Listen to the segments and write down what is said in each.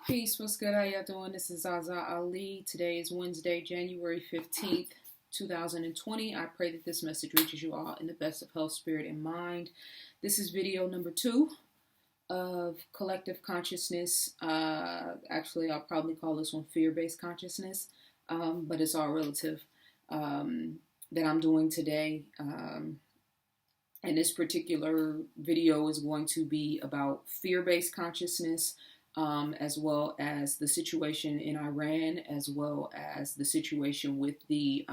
Peace, what's good? How y'all doing? This is ZaZa Ali. Today is Wednesday, January 15th, 2020. I pray that this message reaches you all in the best of health, spirit, and mind. This is video number 2 of collective consciousness. Actually, I'll probably call this one fear-based consciousness, but it's all relative that I'm doing today. And this particular video is going to be about fear-based consciousness, as well as the situation in Iran, as well as the situation with the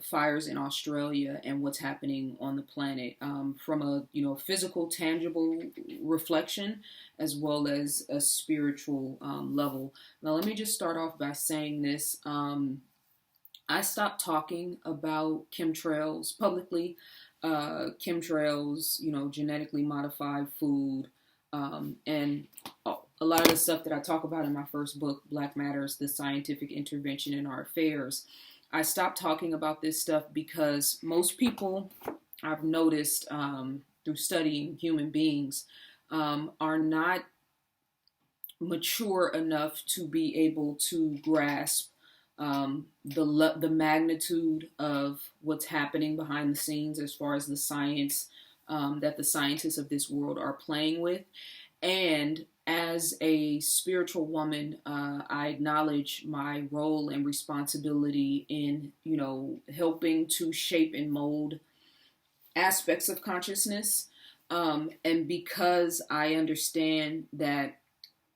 fires in Australia and what's happening on the planet, from a physical, tangible reflection, as well as a spiritual level. Now, let me just start off by saying this. I stopped talking about chemtrails publicly. Chemtrails, genetically modified food, and a lot of the stuff that I talk about in my first book, Black Matters, The Scientific Intervention in Our Affairs. I stopped talking about this stuff because most people, I've noticed through studying human beings, are not mature enough to be able to grasp the magnitude of what's happening behind the scenes as far as the science that the scientists of this world are playing with. And as a spiritual woman, I acknowledge my role and responsibility in, helping to shape and mold aspects of consciousness. And because I understand that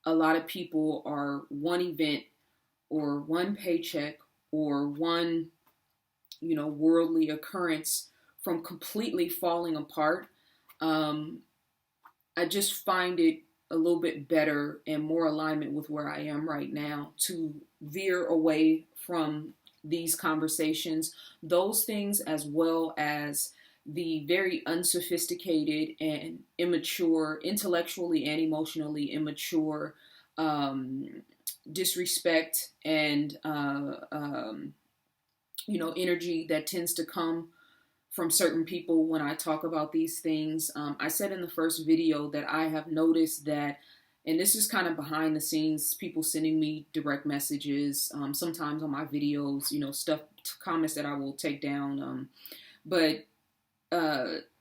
a lot of people are one event or one paycheck or one, worldly occurrence from completely falling apart, I just find it a little bit better and more alignment with where I am right now to veer away from these conversations, those things, as well as the very unsophisticated and immature, intellectually and emotionally immature, disrespect and energy that tends to come from certain people when I talk about these things. I said in the first video that I have noticed that, and this is kind of behind the scenes, people sending me direct messages, sometimes on my videos, comments that I will take down, but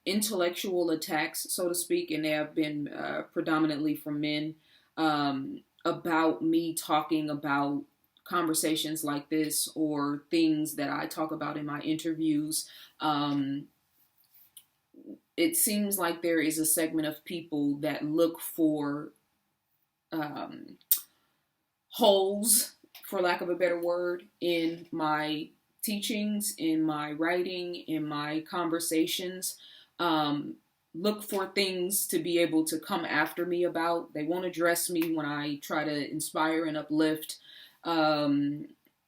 intellectual attacks, so to speak, and they have been predominantly from men, about me talking about conversations like this or things that I talk about in my interviews. It seems like there is a segment of people that look for holes, for lack of a better word, in my teachings, in my writing, in my conversations. Look for things to be able to come after me about. They won't address me when I try to inspire and uplift.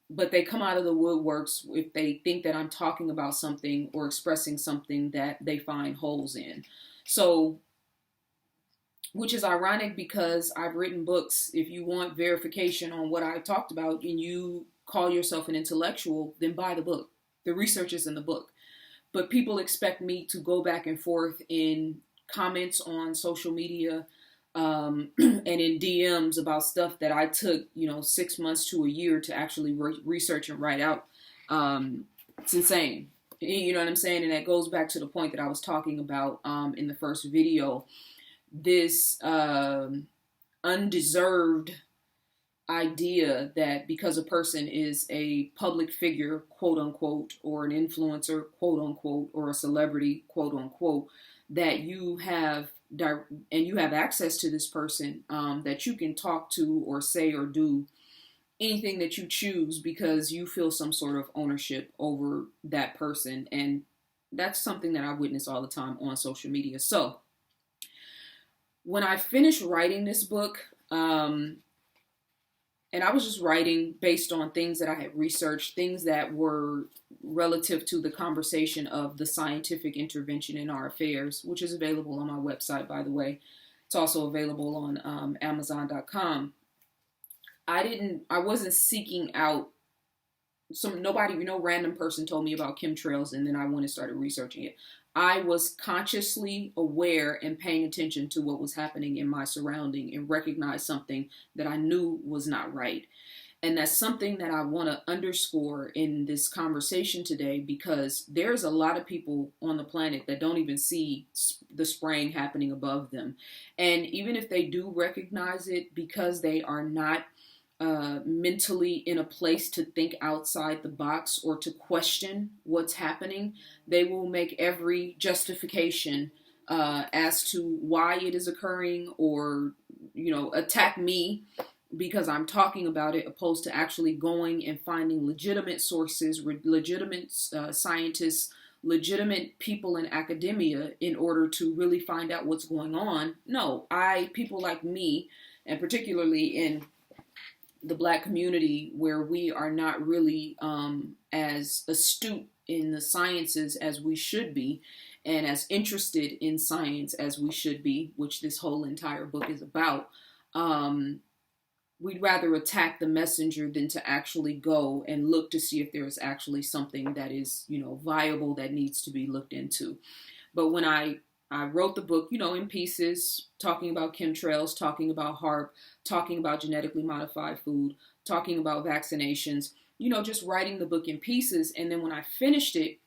But they come out of the woodworks if they think that I'm talking about something or expressing something that they find holes in. So, which is ironic because I've written books. If you want verification on what I've talked about and you call yourself an intellectual, then buy the book. The research is in the book. But people expect me to go back and forth in comments on social media, and in DMs about stuff that I took, 6 months to a year to actually research and write out. It's insane. You know what I'm saying? And that goes back to the point that I was talking about in the first video. This undeserved idea that because a person is a public figure, quote unquote, or an influencer, quote unquote, or a celebrity, quote unquote, that you have access to this person, that you can talk to or say or do anything that you choose because you feel some sort of ownership over that person. And that's something that I witness all the time on social media. So when I finished writing this book, and I was just writing based on things that I had researched, things that were relative to the conversation of the scientific intervention in our affairs, which is available on my website, by the way. It's also available on Amazon.com. I wasn't seeking out no random person told me about chemtrails and then I went and started researching it. I was consciously aware and paying attention to what was happening in my surrounding and recognized something that I knew was not right. And that's something that I want to underscore in this conversation today, because there's a lot of people on the planet that don't even see the spraying happening above them. And even if they do recognize it, because they are not mentally in a place to think outside the box or to question what's happening, they will make every justification as to why it is occurring, or, attack me because I'm talking about it, opposed to actually going and finding legitimate sources, legitimate scientists, legitimate people in academia in order to really find out what's going on. No, people like me, and particularly in the Black community, where we are not really as astute in the sciences as we should be, and as interested in science as we should be, which this whole entire book is about, we'd rather attack the messenger than to actually go and look to see if there's actually something that is, viable, that needs to be looked into. But when I wrote the book, in pieces, talking about chemtrails, talking about HARP, talking about genetically modified food, talking about vaccinations, just writing the book in pieces. And then when I finished it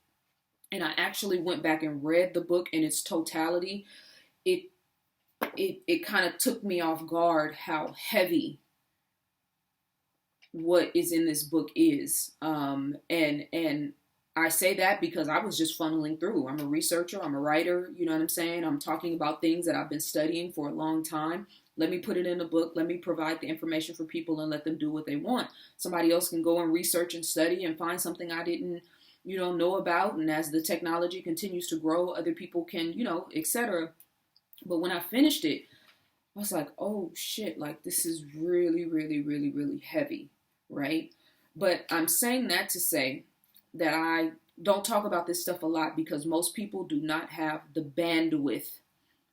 and I actually went back and read the book in its totality, it kind of took me off guard how heavy what is in this book is. And I say that because I was just funneling through. I'm a researcher, I'm a writer, you know what I'm saying? I'm talking about things that I've been studying for a long time. Let me put it in a book. Let me provide the information for people and let them do what they want. Somebody else can go and research and study and find something I didn't, know about. And as the technology continues to grow, other people can, etc. But when I finished it, I was like, oh shit, like this is really, really, really, really heavy, right? But I'm saying that to say that I don't talk about this stuff a lot because most people do not have the bandwidth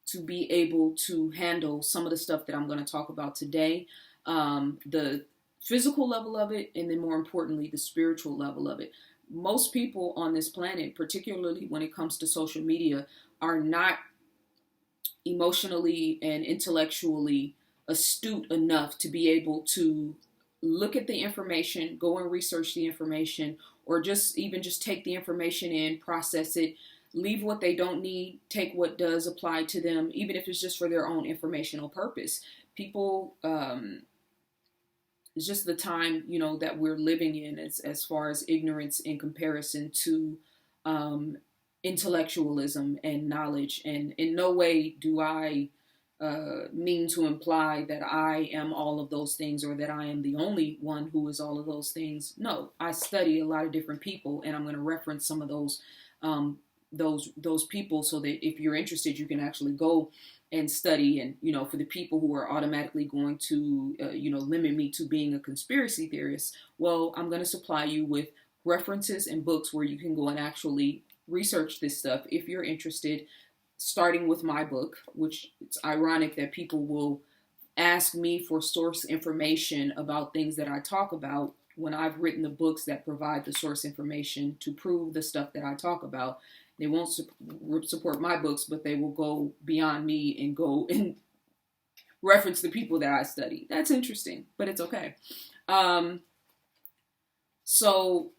to be able to handle some of the stuff that I'm going to talk about today. The physical level of it, and then more importantly, the spiritual level of it. Most people on this planet, particularly when it comes to social media, are not emotionally and intellectually astute enough to be able to look at the information, go and research the information, or just take the information in, process it, leave what they don't need, take what does apply to them, even if it's just for their own informational purpose. People, it's just the time, that we're living in as far as ignorance in comparison to intellectualism and knowledge. And in no way do I mean to imply that I am all of those things, or that I am the only one who is all of those things. No, I study a lot of different people, and I'm going to reference some of those people so that if you're interested, you can actually go and study. And, for the people who are automatically going to, limit me to being a conspiracy theorist, well, I'm going to supply you with references and books where you can go and actually research this stuff if you're interested, starting with my book, which it's ironic that people will ask me for source information about things that I talk about when I've written the books that provide the source information to prove the stuff that I talk about. They won't support my books, but they will go beyond me and go and reference the people that I study. That's interesting, but it's okay. So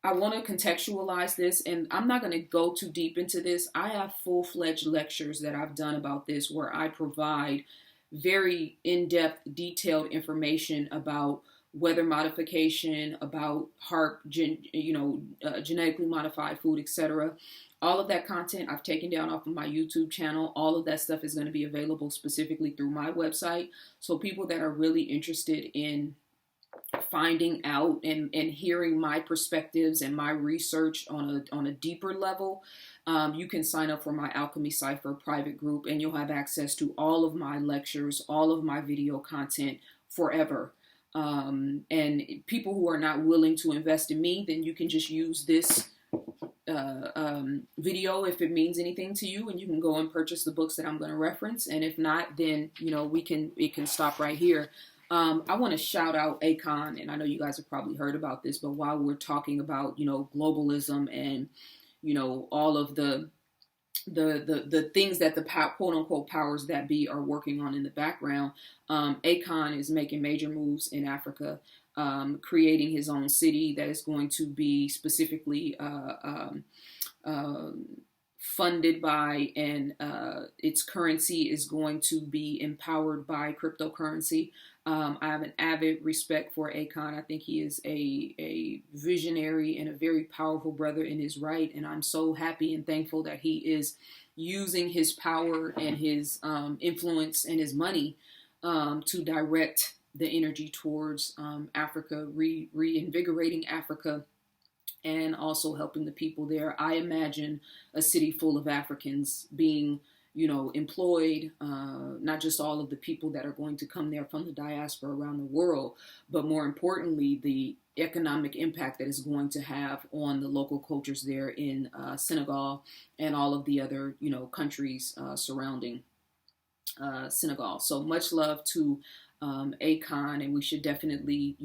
I want to contextualize this, and I'm not going to go too deep into this. I have full-fledged lectures that I've done about this where I provide very in-depth, detailed information about weather modification, about HARP, genetically modified food, etc. All of that content I've taken down off of my YouTube channel. All of that stuff is going to be available specifically through my website. So people that are really interested in finding out and hearing my perspectives and my research on a deeper level, you can sign up for my Alchemy Cipher private group, and you'll have access to all of my lectures, all of my video content forever. And people who are not willing to invest in me, then you can just use this video if it means anything to you, and you can go and purchase the books that I'm going to reference. And if not, then it can stop right here. I want to shout out Akon, and I know you guys have probably heard about this, but while we're talking about globalism and all of the things that the quote unquote powers that be are working on in the background. Akon is making major moves in Africa, creating his own city that is going to be specifically funded by, and its currency is going to be empowered by cryptocurrency. I have an avid respect for Akon. I think he is a visionary and a very powerful brother in his right, and I'm so happy and thankful that he is using his power and his influence and his money to direct the energy towards Africa, reinvigorating Africa, and also helping the people there. I imagine a city full of Africans being, employed, not just all of the people that are going to come there from the diaspora around the world, but more importantly, the economic impact that is going to have on the local cultures there in Senegal and all of the other, countries surrounding Senegal. So much love to Akon, and we should definitely,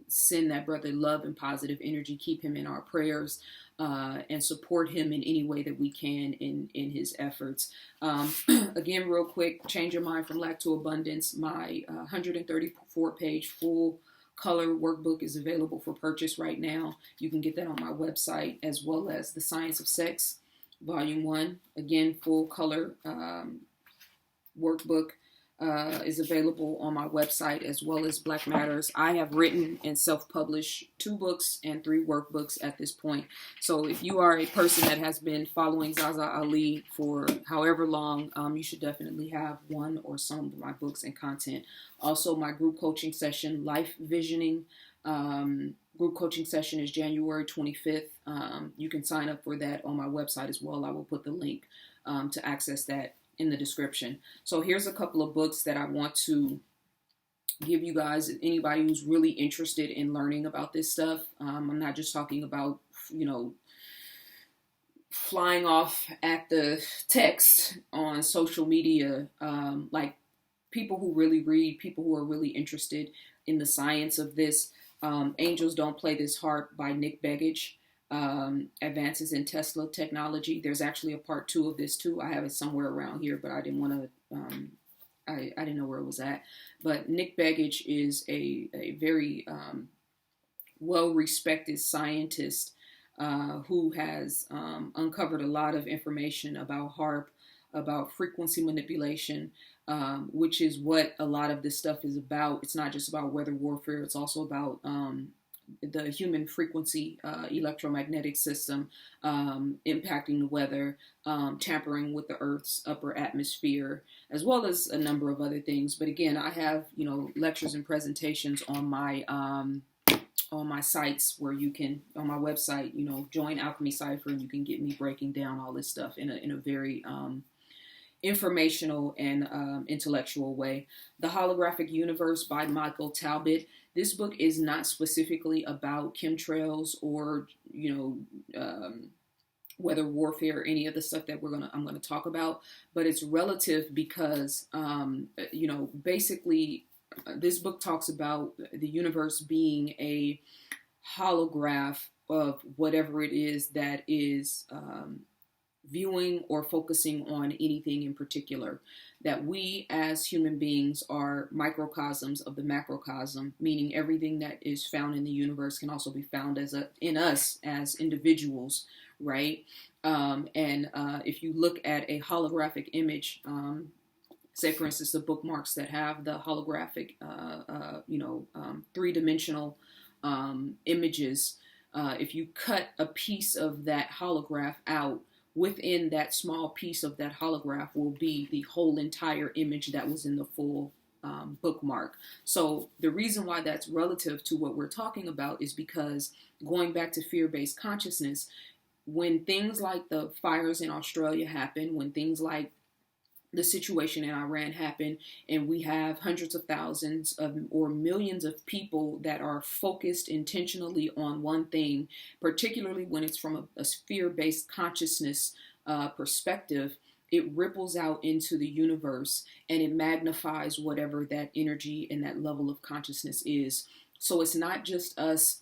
send that brother love and positive energy, keep him in our prayers, and support him in any way that we can in his efforts. Again, real quick, Change Your Mind from Lack to Abundance, my 134-page full color workbook is available for purchase right now. You can get that on my website, as well as The Science of Sex, Volume 1. Again, full color workbook is available on my website, as well as Black Matters. I have written and self-published 2 books and 3 workbooks at this point. So if you are a person that has been following ZaZa Ali for however long, you should definitely have one or some of my books and content. Also, my group coaching session, Life Visioning, group coaching session is January 25th. You can sign up for that on my website as well. I will put the link to access that in the description. So here's a couple of books that I want to give you guys, anybody who's really interested in learning about this stuff. I'm not just talking about, flying off at the text on social media, like people who really read, people who are really interested in the science of this. Angels Don't Play This Harp by Nick Begich. Advances in Tesla technology. There's actually a part 2 of this too. I have it somewhere around here, but I didn't want to, I didn't know where it was at. But Nick Begich is a very well-respected scientist who has uncovered a lot of information about HAARP, about frequency manipulation, which is what a lot of this stuff is about. It's not just about weather warfare. It's also about the human frequency electromagnetic system impacting the weather, tampering with the Earth's upper atmosphere, as well as a number of other things. But again, I have lectures and presentations on my sites where you can, on my website, join Alchemy Cipher, and you can get me breaking down all this stuff in a very informational and intellectual way. The Holographic Universe by Michael Talbot. This book is not specifically about chemtrails or, weather warfare, any of the stuff that I'm gonna talk about, but it's relative because, basically this book talks about the universe being a holograph of whatever it is that is viewing or focusing on anything in particular, that we as human beings are microcosms of the macrocosm, meaning everything that is found in the universe can also be found in us as individuals, right? If you look at a holographic image, say for instance the bookmarks that have the holographic, 3-dimensional images, if you cut a piece of that holograph out, within that small piece of that holograph will be the whole entire image that was in the full bookmark. So the reason why that's relative to what we're talking about is because, going back to fear-based consciousness, when things like the fires in Australia happen, when things like the situation in Iran happen, and we have hundreds of thousands of or millions of people that are focused intentionally on one thing, particularly when it's from a fear-based consciousness perspective, it ripples out into the universe and it magnifies whatever that energy and that level of consciousness is. So it's not just us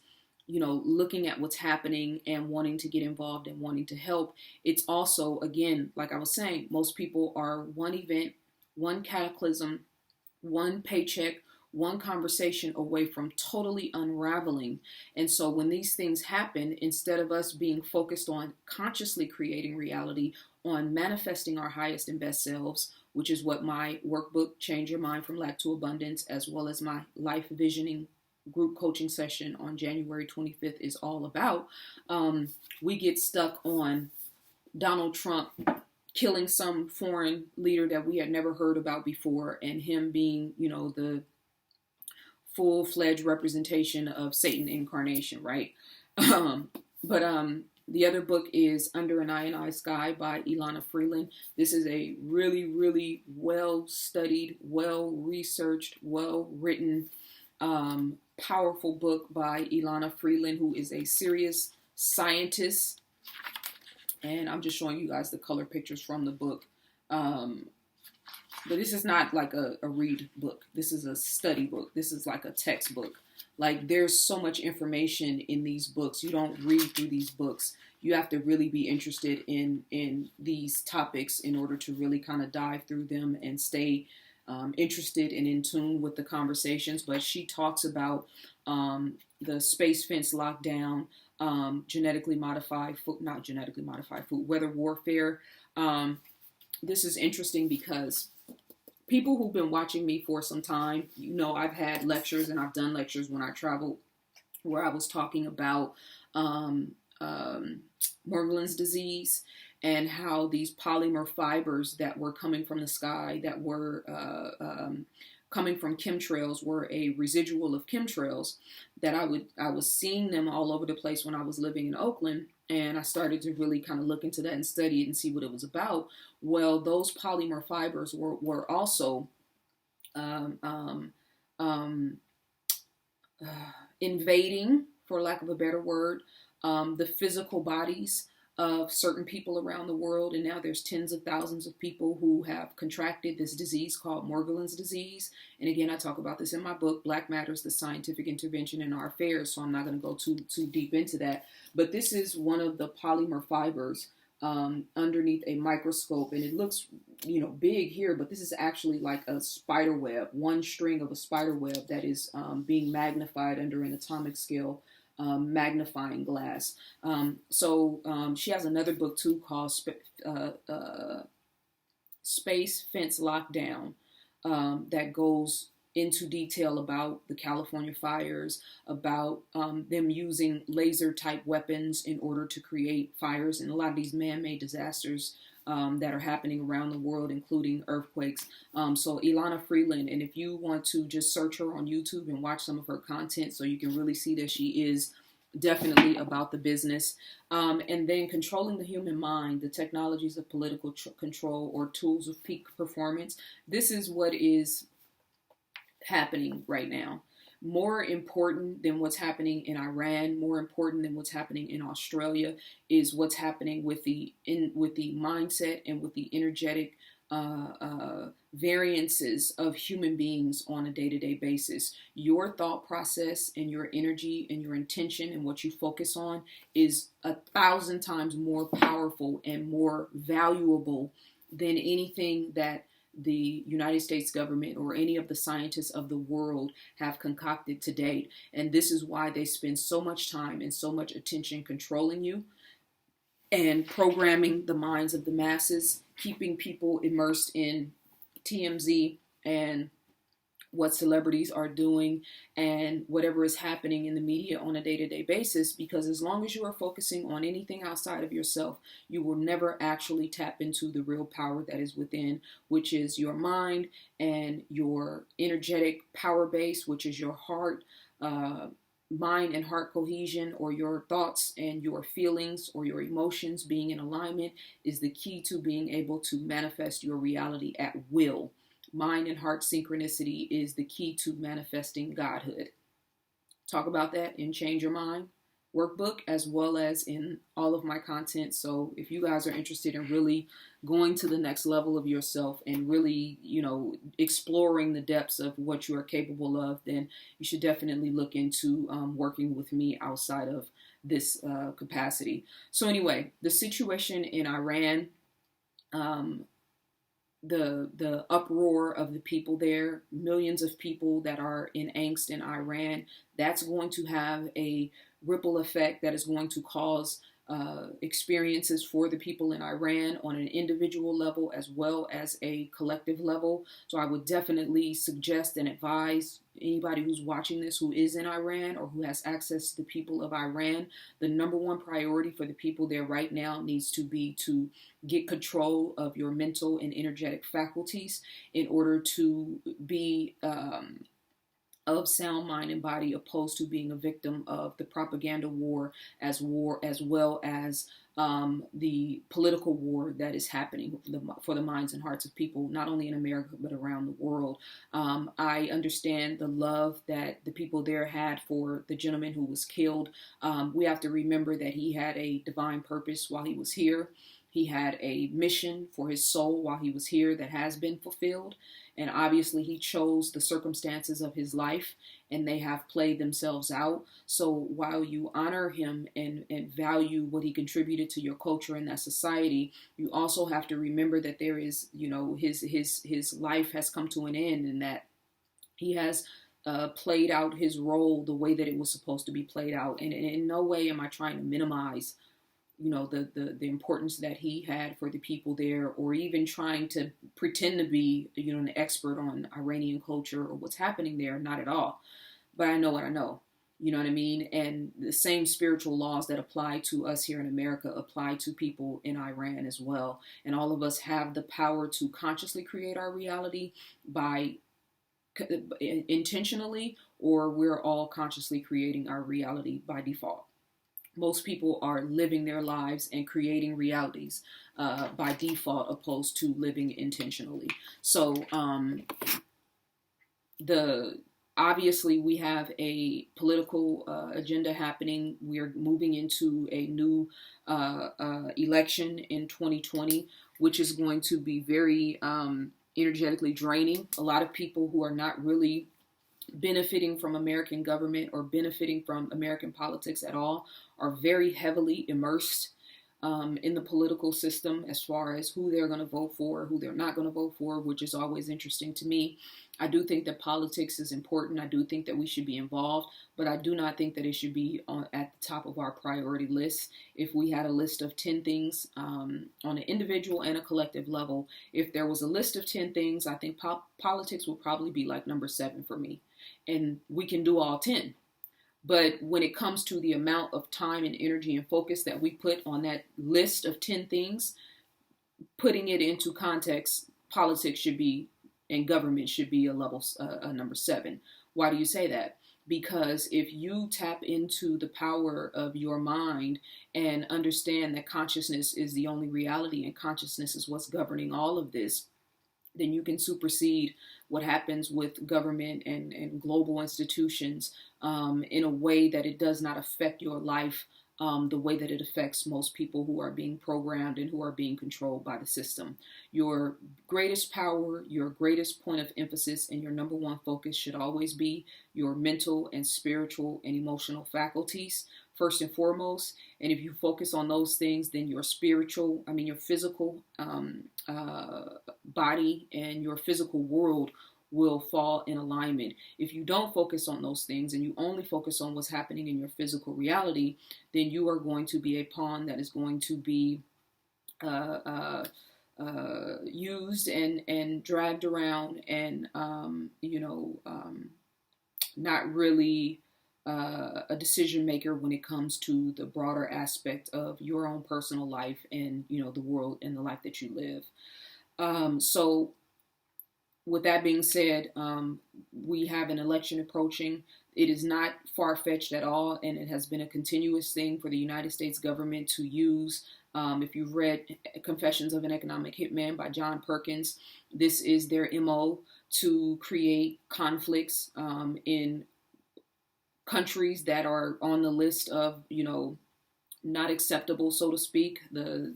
looking at what's happening and wanting to get involved and wanting to help. It's also, again, like I was saying, most people are one event, one cataclysm, one paycheck, one conversation away from totally unraveling. And so when these things happen, instead of us being focused on consciously creating reality, on manifesting our highest and best selves, which is what my workbook, Change Your Mind from Lack to Abundance, as well as my life visioning group coaching session on January 25th is all about, we get stuck on Donald Trump killing some foreign leader that we had never heard about before, and him being, the full-fledged representation of Satan incarnation, right? But the other book is Under an Ionized Sky by Ilana Freeland. This is a really, really well-studied, well-researched, well-written, powerful book by Ilana Freeland, who is a serious scientist. And I'm just showing you guys the color pictures from the book. But this is not like a read book. This is a study book. This is like a textbook. Like, there's so much information in these books. You don't read through these books. You have to really be interested in these topics in order to really kind of dive through them and stay interested and in tune with the conversations. But she talks about the space fence lockdown, genetically modified food, not genetically modified food, weather warfare. This is interesting because people who've been watching me for some time, I've had lectures and I've done lectures when I traveled where I was talking about Morgellons disease and how these polymer fibers that were coming from the sky, that were coming from chemtrails, were a residual of chemtrails, that I was seeing them all over the place when I was living in Oakland. And I started to really kind of look into that and study it and see what it was about. Well, those polymer fibers were also invading, for lack of a better word, the physical bodies of certain people around the world. And now there's tens of thousands of people who have contracted this disease called Morgellons disease. And again, I talk about this in my book, Black Matters, the Scientific Intervention in Our Affairs. So I'm not going to go too deep into that. But this is one of the polymer fibers underneath a microscope. And it looks, big here, but this is actually like a spider web, one string of a spider web that is being magnified under an atomic scale magnifying glass. So she has another book too called Space Fence Lockdown that goes into detail about the California fires, about them using laser type weapons in order to create fires, and a lot of these man-made disasters that are happening around the world, including earthquakes. So Ilana Freeland, and if you want to just search her on YouTube and watch some of her content so you can really see that she is definitely about the business. And then Controlling the Human Mind, the Technologies of Political Control or Tools of Peak Performance. This is what is happening right now. More important than what's happening in Iran, more important than what's happening in Australia, is what's happening with the mindset and with the energetic variances of human beings on a day-to-day basis. Your thought process and your energy and your intention and what you focus on is 1,000 times more powerful and more valuable than anything that the United States government or any of the scientists of the world have concocted to date. And this is why they spend so much time and so much attention controlling you and programming the minds of the masses, keeping people immersed in TMZ and what celebrities are doing and whatever is happening in the media on a day-to-day basis, because as long as you are focusing on anything outside of yourself, you will never actually tap into the real power that is within, which is your mind and your energetic power base, which is your heart, mind and heart cohesion, or your thoughts and your feelings or your emotions being in alignment, is the key to being able to manifest your reality at will. Mind and heart synchronicity is the key to manifesting Godhood. Talk about that in Change Your Mind, workbook as well as in all of my content. So if you guys are interested in really going to the next level of yourself and really, exploring the depths of what you are capable of, then you should definitely look into working with me outside of this capacity. So anyway, the situation in Iran, um, the uproar of the people there, millions of people that are in angst in Iran, that's going to have a ripple effect that is going to cause experiences for the people in Iran on an individual level as well as a collective level. So I would definitely suggest and advise anybody who's watching this who is in Iran or who has access to the people of Iran, the number one priority for the people there right now needs to be to get control of your mental and energetic faculties in order to be of sound mind and body, opposed to being a victim of the propaganda war as well as the political war that is happening for the minds and hearts of people, not only in America but around the world. I understand the love that the people there had for the gentleman who was killed. We have to remember that he had a divine purpose while he was here. He had a mission for his soul while he was here that has been fulfilled. And obviously he chose the circumstances of his life and they have played themselves out. So while you honor him and value what he contributed to your culture and that society, you also have to remember that there is, his life has come to an end and that he has played out his role the way that it was supposed to be played out. And in no way am I trying to minimize the importance that he had for the people there, or even trying to pretend to be, an expert on Iranian culture or what's happening there. Not at all. But I know what I know. You know what I mean? And the same spiritual laws that apply to us here in America apply to people in Iran as well. And all of us have the power to consciously create our reality by intentionally, or we're all consciously creating our reality by default. Most people are living their lives and creating realities by default, opposed to living intentionally. So obviously we have a political agenda happening. We're moving into a new election in 2020, which is going to be very energetically draining. A lot of people who are not really benefiting from American government or benefiting from American politics at all are very heavily immersed in the political system as far as who they're going to vote for, who they're not going to vote for, which is always interesting to me. I do think that politics is important. I do think that we should be involved, but I do not think that it should be at the top of our priority list. If we had a list of 10 things on an individual and a collective level, if there was a list of 10 things, I think politics would probably be like number 7 for me. And we can do all 10. But when it comes to the amount of time and energy and focus that we put on that list of 10 things, putting it into context, politics should be, and government should be a number 7. Why do you say that? Because if you tap into the power of your mind and understand that consciousness is the only reality and consciousness is what's governing all of this, then you can supersede what happens with government and global institutions in a way that it does not affect your life the way that it affects most people who are being programmed and who are being controlled by the system. Your greatest power, your greatest point of emphasis, and your number one focus should always be your mental and spiritual and emotional faculties, first and foremost. And if you focus on those things, then your physical body and your physical world will fall in alignment. If you don't focus on those things and you only focus on what's happening in your physical reality, then you are going to be a pawn that is going to be used and dragged around and not really a decision maker when it comes to the broader aspect of your own personal life and the world and the life that you live. So with that being said, we have an election approaching. It is not far-fetched at all, and it has been a continuous thing for the United States government to use. If you've read Confessions of an Economic Hitman by John Perkins, this is their MO, to create conflicts in countries that are on the list of, not acceptable, so to speak. The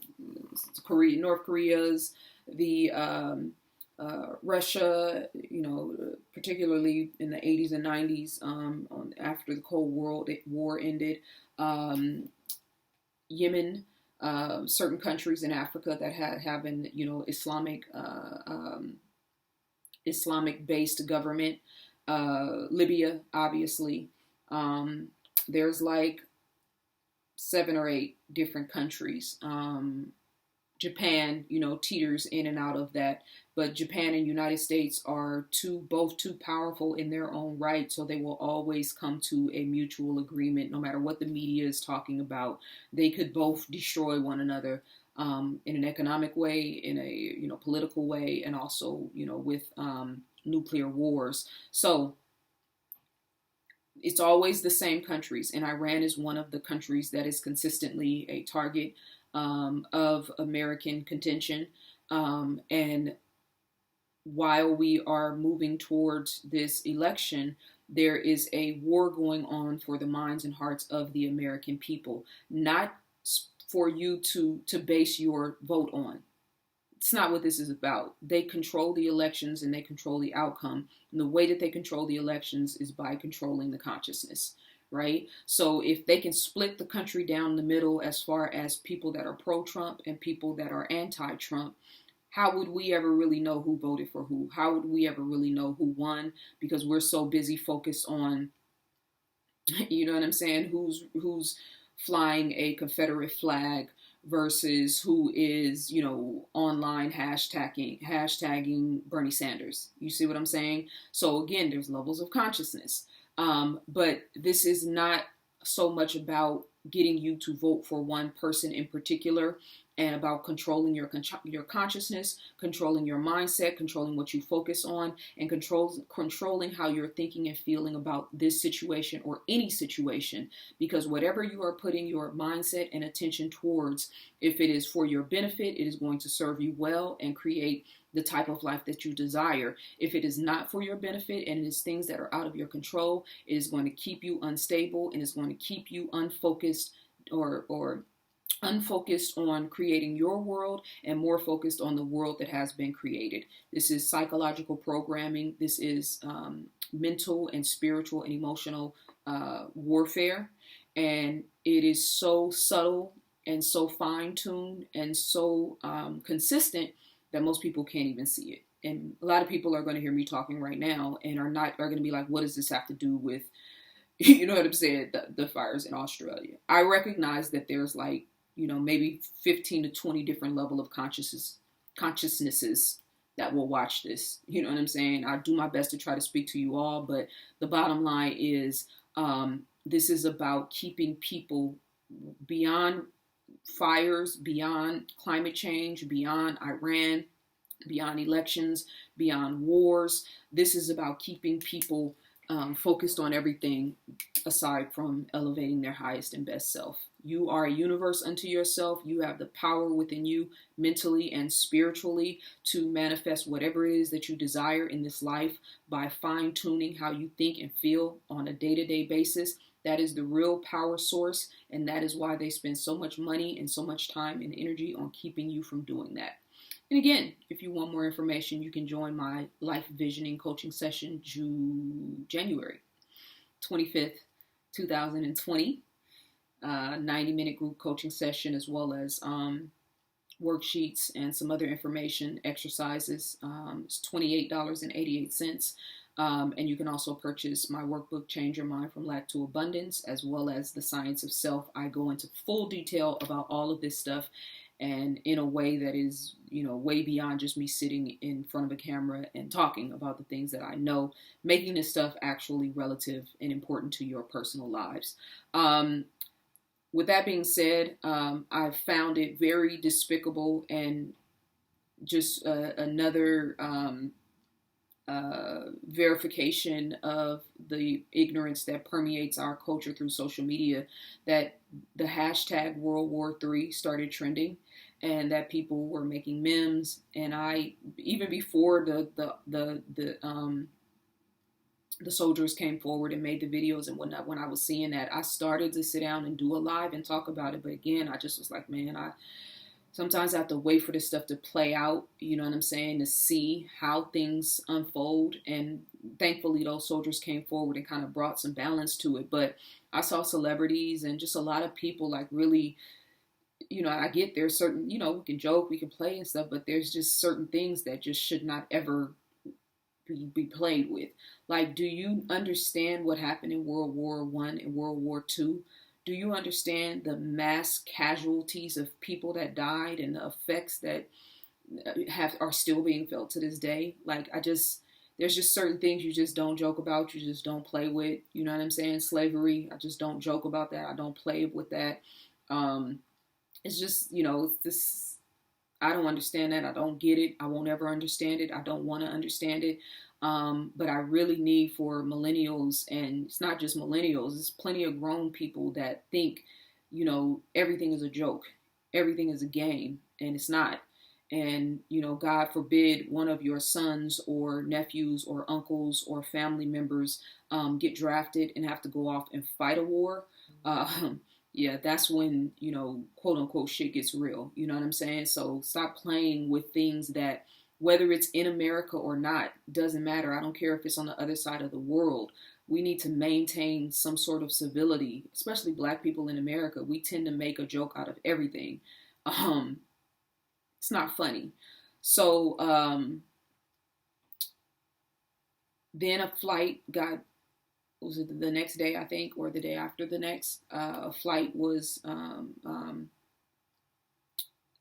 North Korea's, the Russia, particularly in the 80s and 90s, after the Cold War ended, Yemen, certain countries in Africa that have an, Islamic-based government, Libya, obviously. There's like 7 or 8 different countries. Japan, teeters in and out of that. But Japan and United States are both too powerful in their own right, so they will always come to a mutual agreement, no matter what the media is talking about. They could both destroy one another in an economic way, in a political way, and also with nuclear wars. So it's always the same countries, and Iran is one of the countries that is consistently a target of American contention. And while we are moving towards this election, there is a war going on for the minds and hearts of the American people, not for you to base your vote on. It's not what this is about. They control the elections and they control the outcome. And the way that they control the elections is by controlling the consciousness, right? So if they can split the country down the middle as far as people that are pro-Trump and people that are anti-Trump, how would we ever really know who voted for who? How would we ever really know who won? Because we're so busy focused on, you know what I'm saying, who's flying a Confederate flag versus who is, online hashtagging Bernie Sanders. You see what I'm saying? So again, there's levels of consciousness. But this is not so much about getting you to vote for one person in particular, and about controlling your consciousness, controlling your mindset, controlling what you focus on, and controlling how you're thinking and feeling about this situation or any situation. Because whatever you are putting your mindset and attention towards, if it is for your benefit, it is going to serve you well and create the type of life that you desire. If it is not for your benefit and it is things that are out of your control, it is going to keep you unstable and it's going to keep you unfocused or unfocused on creating your world and more focused on the world that has been created. This is psychological programming. This is mental and spiritual and emotional warfare. And it is so subtle and so fine-tuned and so consistent that most people can't even see it. And a lot of people are going to hear me talking right now and are going to be like, what does this have to do with, you know what I'm saying, the fires in Australia? I recognize that there's like, maybe 15 to 20 different level of consciousnesses that will watch this. You know what I'm saying? I do my best to try to speak to you all, but the bottom line is this is about keeping people beyond fires, beyond climate change, beyond Iran, beyond elections, beyond wars. This is about keeping people focused on everything aside from elevating their highest and best self. You are a universe unto yourself. You have the power within you mentally and spiritually to manifest whatever it is that you desire in this life by fine-tuning how you think and feel on a day-to-day basis. That is the real power source, and that is why they spend so much money and so much time and energy on keeping you from doing that. And again, if you want more information, you can join my life visioning coaching session January 25th, 2020. 90-minute group coaching session, as well as worksheets and some other information, exercises. It's $28.88. And you can also purchase my workbook, Change Your Mind from Lack to Abundance, as well as The Science of Self. I go into full detail about all of this stuff, and in a way that is, way beyond just me sitting in front of a camera and talking about the things that I know, making this stuff actually relative and important to your personal lives. With that being said, I found it very despicable and just another verification of the ignorance that permeates our culture through social media, that the hashtag World War III started trending, and that people were making memes. And I, even before the the soldiers came forward and made the videos and whatnot. When I was seeing that, I started to sit down and do a live and talk about it. But again, I just was like, man, sometimes I have to wait for this stuff to play out, you know what I'm saying, to see how things unfold. And thankfully, those soldiers came forward and kind of brought some balance to it. But I saw celebrities and just a lot of people like really, I get there's certain, we can joke, we can play and stuff, but there's just certain things that just should not ever be played with. Like, do you understand what happened in World War One and World War Two? Do you understand the mass casualties of people that died and the effects that are still being felt to this day? Like, there's just certain things you just don't joke about, you just don't play with. You know what I'm saying? Slavery, I just don't joke about that. I don't play with that. It's just, this. I don't understand that. I don't get it. I won't ever understand it. I don't want to understand it. But I really need for millennials, and it's not just millennials, it's plenty of grown people that think, everything is a joke. Everything is a game, and it's not. And, God forbid one of your sons or nephews or uncles or family members get drafted and have to go off and fight a war. Yeah, that's when, quote unquote, shit gets real. You know what I'm saying? So stop playing with things that, whether it's in America or not, doesn't matter. I don't care if it's on the other side of the world. We need to maintain some sort of civility, especially Black people in America. We tend to make a joke out of everything. It's not funny. So then a flight was it the next day, I think, or the day after the next, a flight was,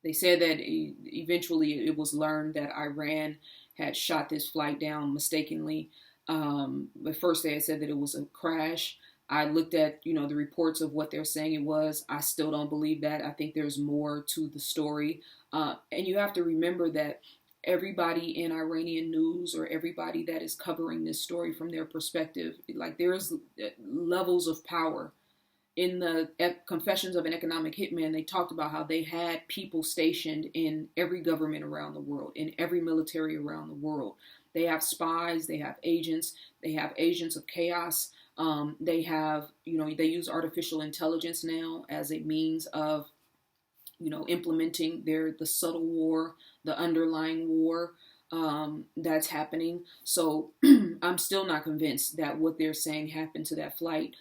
they said that eventually it was learned that Iran had shot this flight down mistakenly. But first they had said that it was a crash. I looked at, the reports of what they're saying it was. I still don't believe that. I think there's more to the story. And you have to remember that everybody in Iranian news or everybody that is covering this story from their perspective, like there's levels of power. In the Confessions of an Economic Hitman, they talked about how they had people stationed in every government around the world, in every military around the world. They have spies, they have agents of chaos. They have, they use artificial intelligence now as a means of, implementing the subtle war, the underlying war that's happening. So I'm still not convinced that what they're saying happened to that flight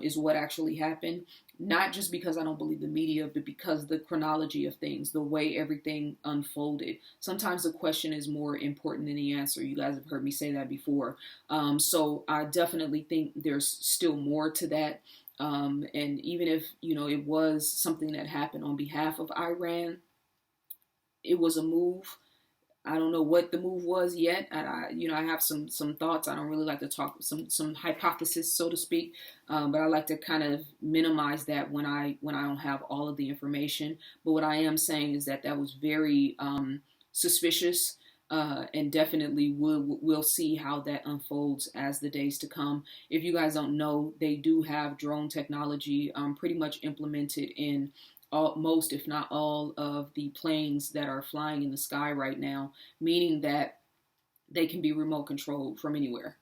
is what actually happened. Not just because I don't believe the media, but because the chronology of things, the way everything unfolded. Sometimes the question is more important than the answer. You guys have heard me say that before. So I definitely think there's still more to that. And even if, it was something that happened on behalf of Iran, it was a move. I don't know what the move was yet. I have some thoughts. I don't really like to talk some hypothesis, so to speak. But I like to kind of minimize that when I don't have all of the information. But what I am saying is that was very suspicious. And definitely we'll see how that unfolds as the days to come. If you guys don't know, they do have drone technology pretty much implemented in most, if not all, of the planes that are flying in the sky right now, meaning that they can be remote controlled from anywhere.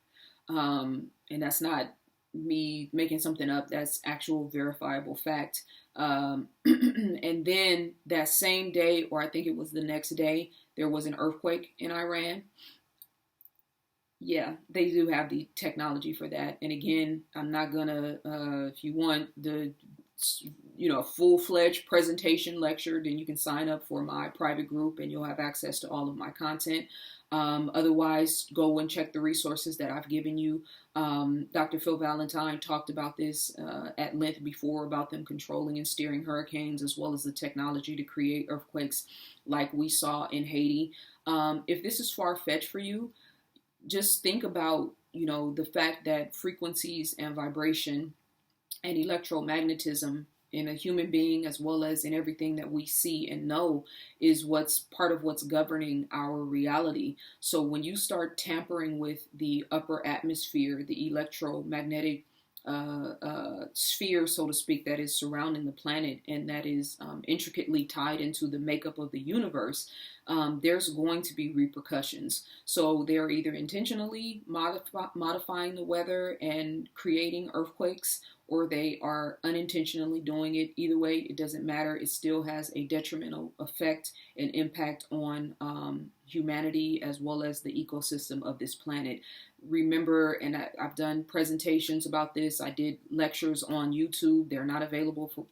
And that's not me making something up. That's actual verifiable fact. And then that same day, or I think it was the next day, there was an earthquake in Iran. Yeah, they do have the technology for that. And again, I'm not gonna, if you want the, full-fledged presentation lecture, then you can sign up for my private group and you'll have access to all of my content. Otherwise, go and check the resources that I've given you. Dr. Phil Valentine talked about this at length before, about them controlling and steering hurricanes, as well as the technology to create earthquakes like we saw in Haiti. If this is far-fetched for you, just think about, the fact that frequencies and vibration and electromagnetism in a human being, as well as in everything that we see and know, is what's part of what's governing our reality. So when you start tampering with the upper atmosphere, the electromagnetic sphere, so to speak, that is surrounding the planet and that is intricately tied into the makeup of the universe, there's going to be repercussions. So they're either intentionally modifying the weather and creating earthquakes, or they are unintentionally doing it. Either way, it doesn't matter. It still has a detrimental effect and impact on humanity as well as the ecosystem of this planet. Remember, and I've done presentations about this. I did lectures on YouTube. They're not available for,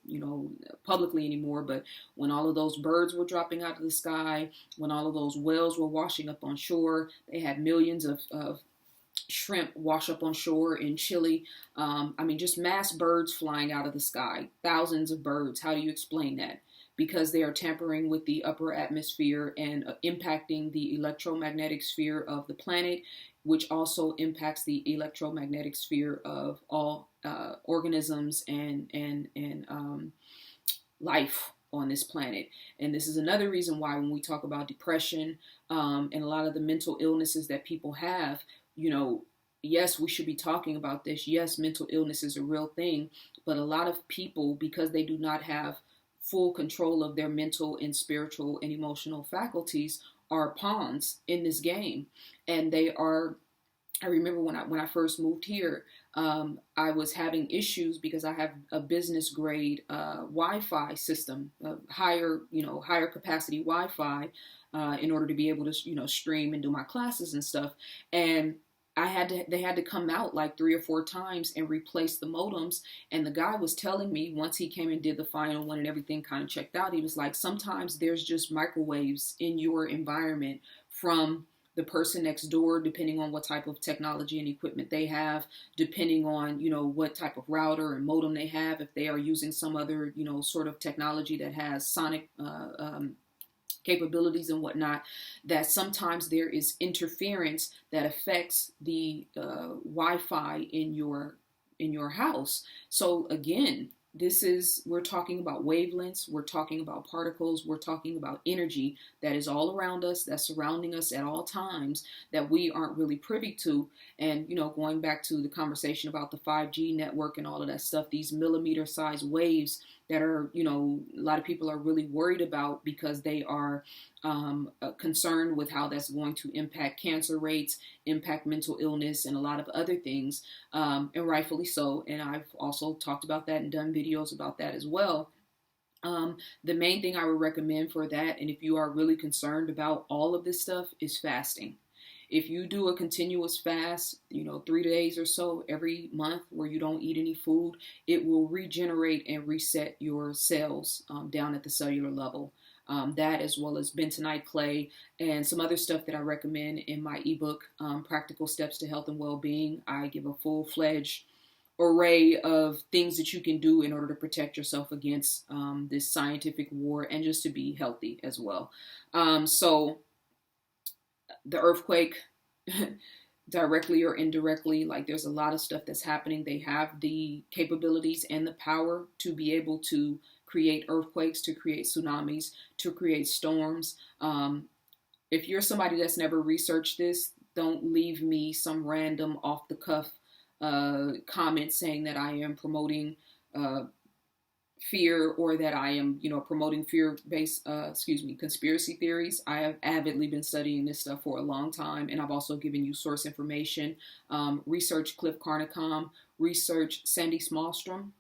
publicly anymore, but when all of those birds were dropping out of the sky, when all of those whales were washing up on shore, they had millions of shrimp wash up on shore in Chile. Just mass birds flying out of the sky, thousands of birds. How do you explain that? Because they are tampering with the upper atmosphere and impacting the electromagnetic sphere of the planet, which also impacts the electromagnetic sphere of all organisms and life on this planet. And this is another reason why when we talk about depression and a lot of the mental illnesses that people have, yes, we should be talking about this. Yes, mental illness is a real thing, but a lot of people, because they do not have full control of their mental and spiritual and emotional faculties, are pawns in this game. And they are, I remember when I first moved here, I was having issues because I have a business grade Wi-Fi system, higher capacity Wi-Fi, in order to be able to, stream and do my classes and stuff. And they had to come out like 3 or 4 times and replace the modems. And the guy was telling me, once he came and did the final one and everything kind of checked out, he was like, sometimes there's just microwaves in your environment from the person next door, depending on what type of technology and equipment they have, depending on, what type of router and modem they have, if they are using some other, sort of technology that has sonic capabilities and whatnot, that sometimes there is interference that affects the Wi-Fi in your house. So again, we're talking about wavelengths, we're talking about particles, we're talking about energy that is all around us, that's surrounding us at all times, that we aren't really privy to. And, going back to the conversation about the 5G network and all of that stuff, these millimeter sized waves that are, a lot of people are really worried about because they are concerned with how that's going to impact cancer rates, impact mental illness, and a lot of other things, and rightfully so. And I've also talked about that and done videos about that as well. The main thing I would recommend for that, and if you are really concerned about all of this stuff, is fasting. If you do a continuous fast, 3 days or so every month where you don't eat any food, it will regenerate and reset your cells down at the cellular level. That, as well as bentonite clay and some other stuff that I recommend in my ebook, Practical Steps to Health and Well-Being. I give a full-fledged array of things that you can do in order to protect yourself against this scientific war and just to be healthy as well. So the earthquake, directly or indirectly, like there's a lot of stuff that's happening. They have the capabilities and the power to be able to create earthquakes, to create tsunamis, to create storms. If you're somebody that's never researched this, don't leave me some random off the cuff comment saying that I am promoting fear, or that I am, promoting fear-based, conspiracy theories. I have avidly been studying this stuff for a long time, and I've also given you source information. Research Cliff Carnicom, research Sandy Smallstrom.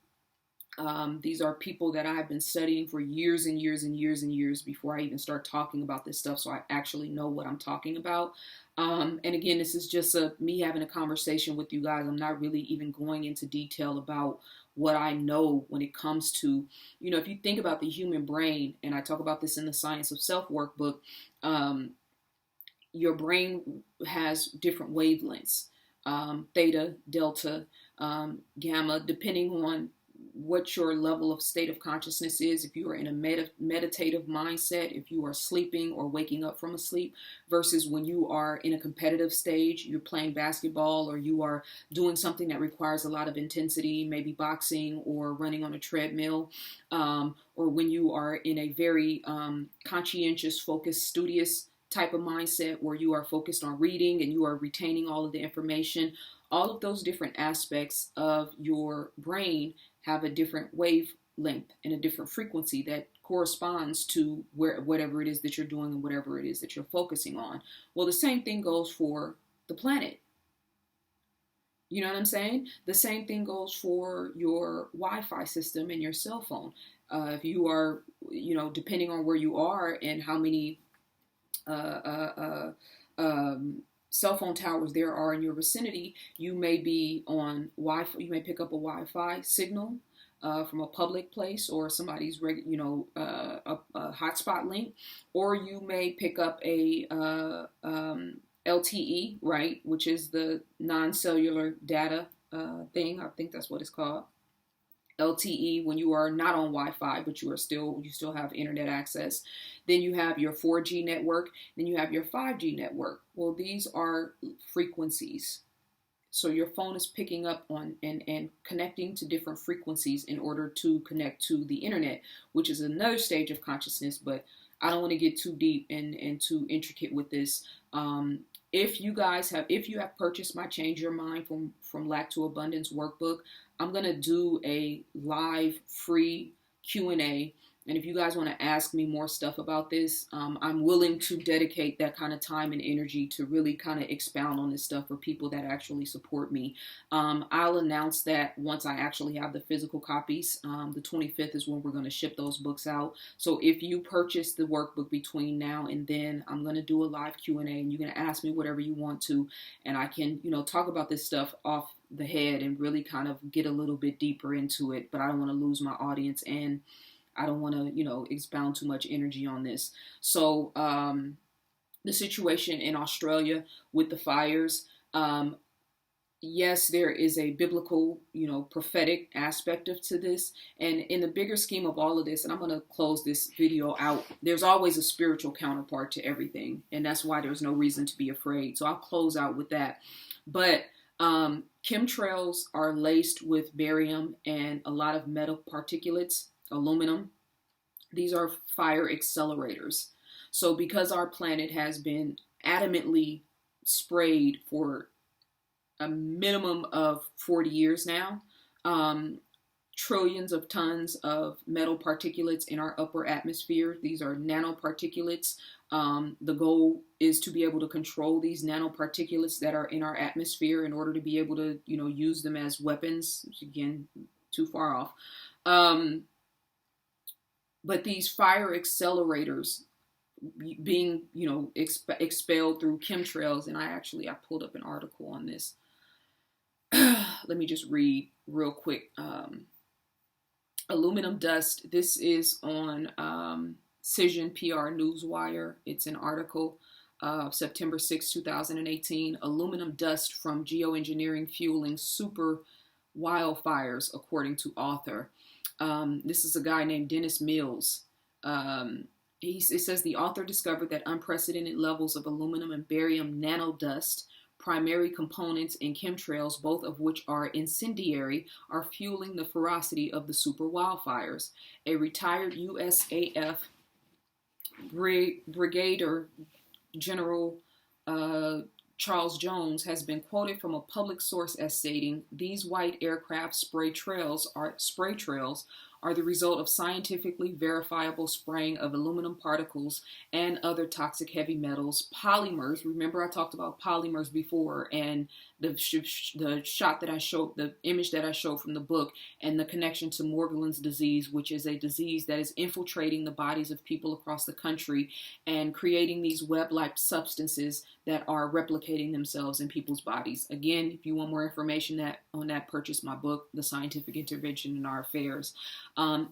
These are people that I have been studying for years and years and years and years before I even start talking about this stuff, so I actually know what I'm talking about. And again, this is just me having a conversation with you guys. I'm not really even going into detail about what I know when it comes to, if you think about the human brain, and I talk about this in the Science of Self workbook, your brain has different wavelengths, theta, delta, gamma, depending on what your level of state of consciousness is. If you are in a meditative mindset, if you are sleeping or waking up from a sleep, versus when you are in a competitive stage, you're playing basketball, or you are doing something that requires a lot of intensity, maybe boxing or running on a treadmill, or when you are in a very conscientious, focused, studious type of mindset where you are focused on reading and you are retaining all of the information, all of those different aspects of your brain have a different wavelength and a different frequency that corresponds to whatever it is that you're doing and whatever it is that you're focusing on. Well, the same thing goes for the planet. You know what I'm saying? The same thing goes for your Wi-Fi system and your cell phone. If you are, depending on where you are and how many cell phone towers there are in your vicinity, you may be on Wi-Fi. You may pick up a Wi-Fi signal from a public place or somebody's a hotspot link, or you may pick up a LTE, right, which is the non-cellular data thing. I think that's what it's called. LTE, when you are not on Wi-Fi, but you still have internet access. Then you have your 4G network. Then you have your 5G network. Well, these are frequencies. So your phone is picking up on and connecting to different frequencies in order to connect to the internet, which is another stage of consciousness, but I don't want to get too deep and too intricate with this. If you have purchased my Change Your Mind from Lack to Abundance workbook, I'm going to do a live free Q&A. And if you guys want to ask me more stuff about this, I'm willing to dedicate that kind of time and energy to really kind of expound on this stuff for people that actually support me. I'll announce that once I actually have the physical copies. The 25th is when we're going to ship those books out. So if you purchase the workbook between now and then, I'm going to do a live Q&A and you're going to ask me whatever you want to. And I can, talk about this stuff off the head and really kind of get a little bit deeper into it. But I don't want to lose my audience and I don't want to, expound too much energy on this. So the situation in Australia with the fires, yes, there is a biblical, prophetic aspect to this. And in the bigger scheme of all of this, and I'm going to close this video out, there's always a spiritual counterpart to everything. And that's why there's no reason to be afraid. So I'll close out with that. But chemtrails are laced with barium and a lot of metal particulates, aluminum. These are fire accelerators. So because our planet has been adamantly sprayed for a minimum of 40 years now, trillions of tons of metal particulates in our upper atmosphere. These are nanoparticulates. The goal is to be able to control these nanoparticulates that are in our atmosphere in order to be able to, use them as weapons, which again, too far off. But these fire accelerators being, expelled through chemtrails, and I pulled up an article on this. Let me just read real quick. Aluminum dust. This is on Cision PR Newswire. It's an article of September 6, 2018. Aluminum dust from geoengineering fueling super wildfires, according to author. This is a guy named Dennis Mills. It says the author discovered that unprecedented levels of aluminum and barium nanodust, primary components in chemtrails, both of which are incendiary, are fueling the ferocity of the super wildfires. A retired USAF Brigadier General Charles Jones has been quoted from a public source as stating, "These white aircraft spray trails are the result of scientifically verifiable spraying of aluminum particles and other toxic heavy metals, polymers." Remember, I talked about polymers before, and the shot that I showed, the image that I showed from the book, and the connection to Morgellons disease, which is a disease that is infiltrating the bodies of people across the country and creating these web-like substances that are replicating themselves in people's bodies. Again, if you want more information on that, purchase my book, The Scientific Intervention in Our Affairs.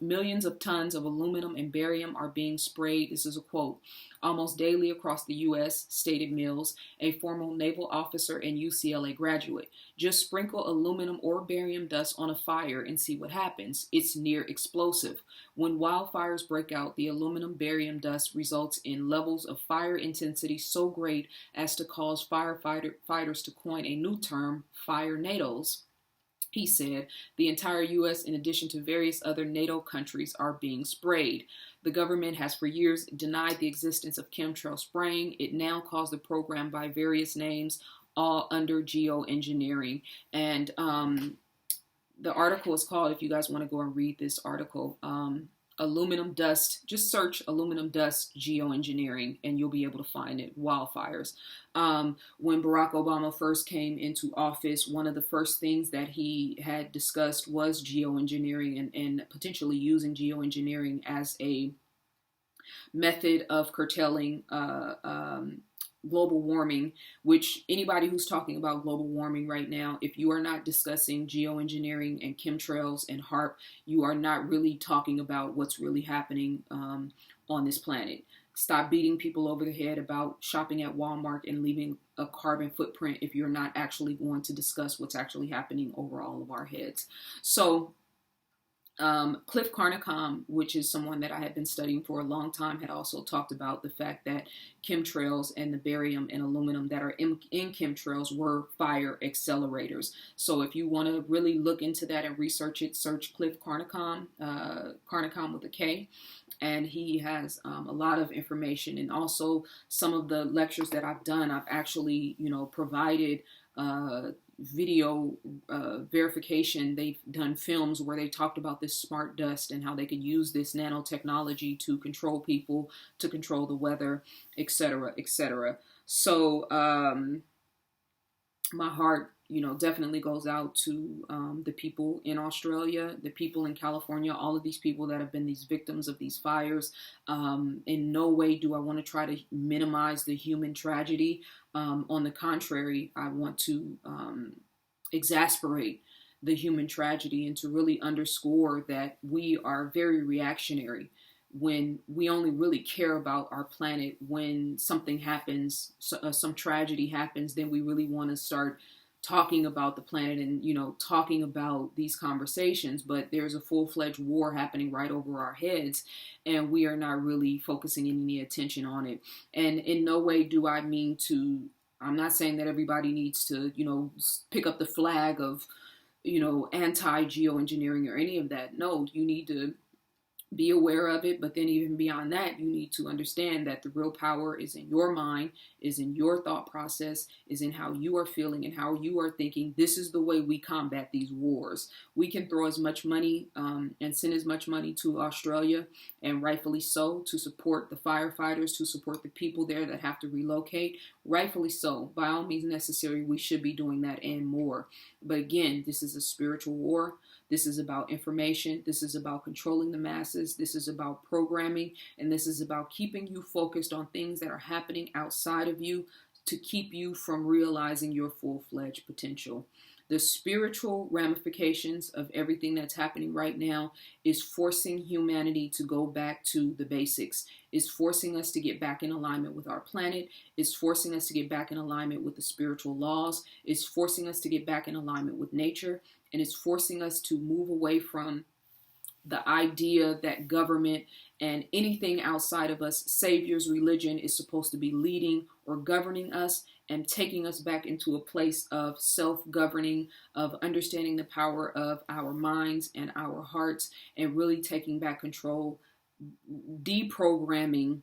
Millions of tons of aluminum and barium are being sprayed, this is a quote, almost daily across the U.S., stated Mills, a former naval officer and UCLA graduate. Just sprinkle aluminum or barium dust on a fire and see what happens. It's near explosive. When wildfires break out, the aluminum barium dust results in levels of fire intensity so great as to cause firefighters to coin a new term, fire nados. He said, the entire U.S., in addition to various other NATO countries, are being sprayed. The government has for years denied the existence of chemtrail spraying. It now calls the program by various names, all under geoengineering. And the article is called, if you guys want to go and read this article, aluminum dust. Just search aluminum dust geoengineering and you'll be able to find it. Wildfires. When Barack Obama first came into office, one of the first things that he had discussed was geoengineering and potentially using geoengineering as a method of curtailing global warming, which anybody who's talking about global warming right now, if you are not discussing geoengineering and chemtrails and HAARP, you are not really talking about what's really happening on this planet. Stop beating people over the head about shopping at Walmart and leaving a carbon footprint if you're not actually going to discuss what's actually happening over all of our heads. So Cliff Carnicom, which is someone that I had been studying for a long time, had also talked about the fact that chemtrails and the barium and aluminum that are in chemtrails were fire accelerators. So if you want to really look into that and research it, search Cliff Carnicom, Carnicom with a K, and he has a lot of information. And also some of the lectures that I've done, I've actually, provided video verification. They've done films where they talked about this smart dust and how they could use this nanotechnology to control people, to control the weather, etc., etc. So my heart, definitely goes out to the people in Australia, the people in California, all of these people that have been these victims of these fires. In no way do I want to try to minimize the human tragedy. On the contrary, I want to exasperate the human tragedy and to really underscore that we are very reactionary when we only really care about our planet. When something happens, some tragedy happens, then we really want to start talking about the planet and, talking about these conversations. But there's a full-fledged war happening right over our heads, and we are not really focusing any attention on it. And in no way do I mean to, I'm not saying that everybody needs to, pick up the flag of, anti-geoengineering or any of that. No, you need to be aware of it, but then even beyond that, you need to understand that the real power is in your mind, is in your thought process, is in how you are feeling and how you are thinking. This is the way we combat these wars. We can throw as much money and send as much money to Australia, and rightfully so, to support the firefighters, to support the people there that have to relocate. Rightfully so. By all means necessary, we should be doing that and more. But again, this is a spiritual war. This is about information. This is about controlling the masses. This is about programming. And this is about keeping you focused on things that are happening outside of you to keep you from realizing your full-fledged potential. The spiritual ramifications of everything that's happening right now is forcing humanity to go back to the basics. Is forcing us to get back in alignment with our planet. Is forcing us to get back in alignment with the spiritual laws. Is forcing us to get back in alignment with nature. And it's forcing us to move away from the idea that government and anything outside of us, savior's religion, is supposed to be leading or governing us and taking us back into a place of self-governing, of understanding the power of our minds and our hearts, and really taking back control, deprogramming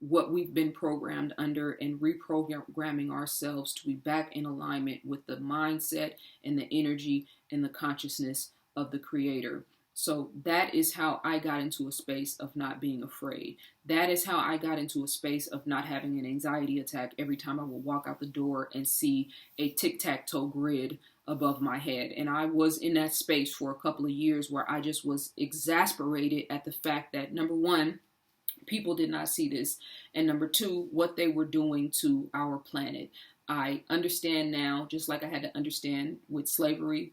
what we've been programmed under and reprogramming ourselves to be back in alignment with the mindset and the energy and the consciousness of the Creator. So that is how I got into a space of not being afraid. That is how I got into a space of not having an anxiety attack every time I would walk out the door and see a tic-tac-toe grid above my head. And I was in that space for a couple of years where I just was exasperated at the fact that, number one, people did not see this, and number two, what they were doing to our planet. I understand now, just like I had to understand with slavery,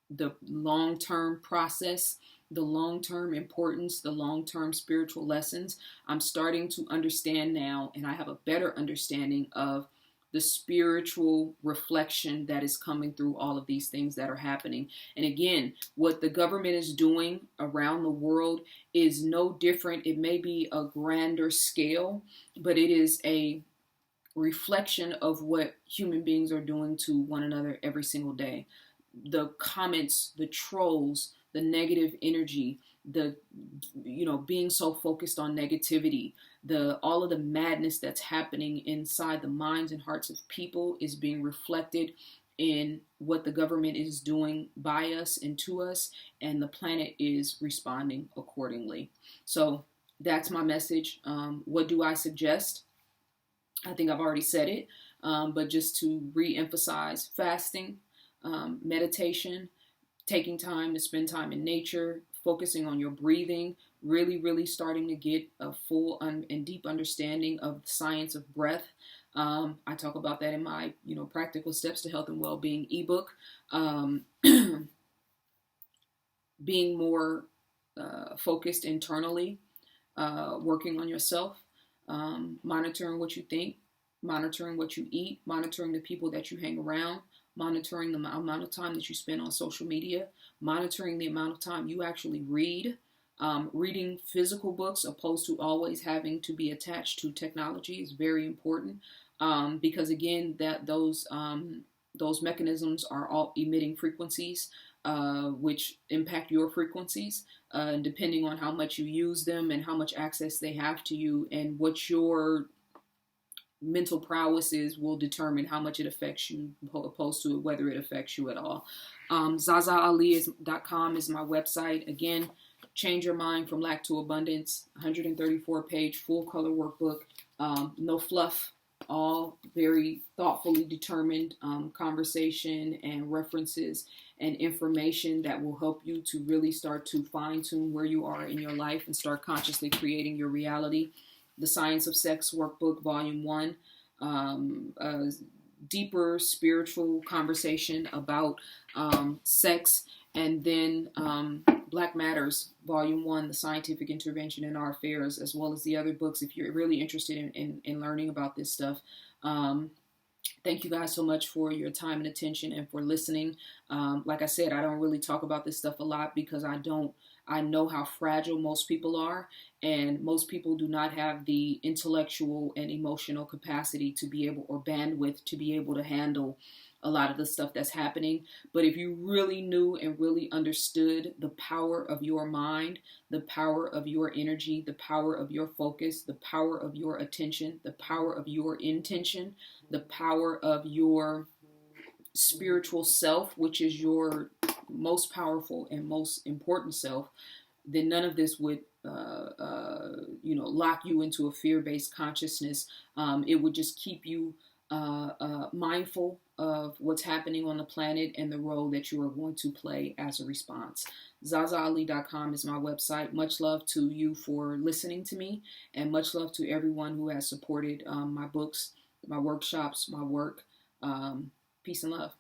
the long-term process, the long-term importance, the long-term spiritual lessons. I'm starting to understand now, and I have a better understanding of the spiritual reflection that is coming through all of these things that are happening. And again, what the government is doing around the world is no different. It may be a grander scale, but it is a reflection of what human beings are doing to one another every single day. the comments, the trolls, the negative energy, the being so focused on negativity, the all of the madness that's happening inside the minds and hearts of people is being reflected in what the government is doing by us and to us, and the planet is responding accordingly. So that's my message. What do I suggest? I think I've already said it, but just to re-emphasize: fasting, meditation, taking time to spend time in nature, focusing on your breathing, really, really starting to get a full and deep understanding of the science of breath. I talk about that in my, Practical Steps to Health and Well-Being ebook. Being more focused internally, working on yourself, monitoring what you think, monitoring what you eat, monitoring the people that you hang around, monitoring the amount of time that you spend on social media, monitoring the amount of time you actually read, reading physical books opposed to always having to be attached to technology is very important, because again, that those mechanisms are all emitting frequencies, which impact your frequencies, and depending on how much you use them and how much access they have to you and what your mental prowess is will determine how much it affects you opposed to whether it affects you at all. ZaZaAli.com is my website. Again, Change Your Mind from Lack to Abundance, 134-page full color workbook. No fluff, all very thoughtfully determined conversation and references and information that will help you to really start to fine tune where you are in your life and start consciously creating your reality. The Science of Sex Workbook, Volume 1, a deeper spiritual conversation about sex. And then Black Matters, Volume 1, The Scientific Intervention in Our Affairs, as well as the other books if you're really interested in learning about this stuff. Thank you guys so much for your time and attention and for listening. Like I said, I don't really talk about this stuff a lot because I know how fragile most people are, and most people do not have the intellectual and emotional capacity to be able, or bandwidth to be able to handle a lot of the stuff that's happening. But if you really knew and really understood the power of your mind, the power of your energy, the power of your focus, the power of your attention, the power of your intention, the power of your spiritual self, which is your most powerful and most important self, then none of this would lock you into a fear-based consciousness. It would just keep you mindful of what's happening on the planet and the role that you are going to play as a response. ZaZaAli.com is my website. Much love to you for listening to me, and much love to everyone who has supported my books, my workshops, my work. Peace and love.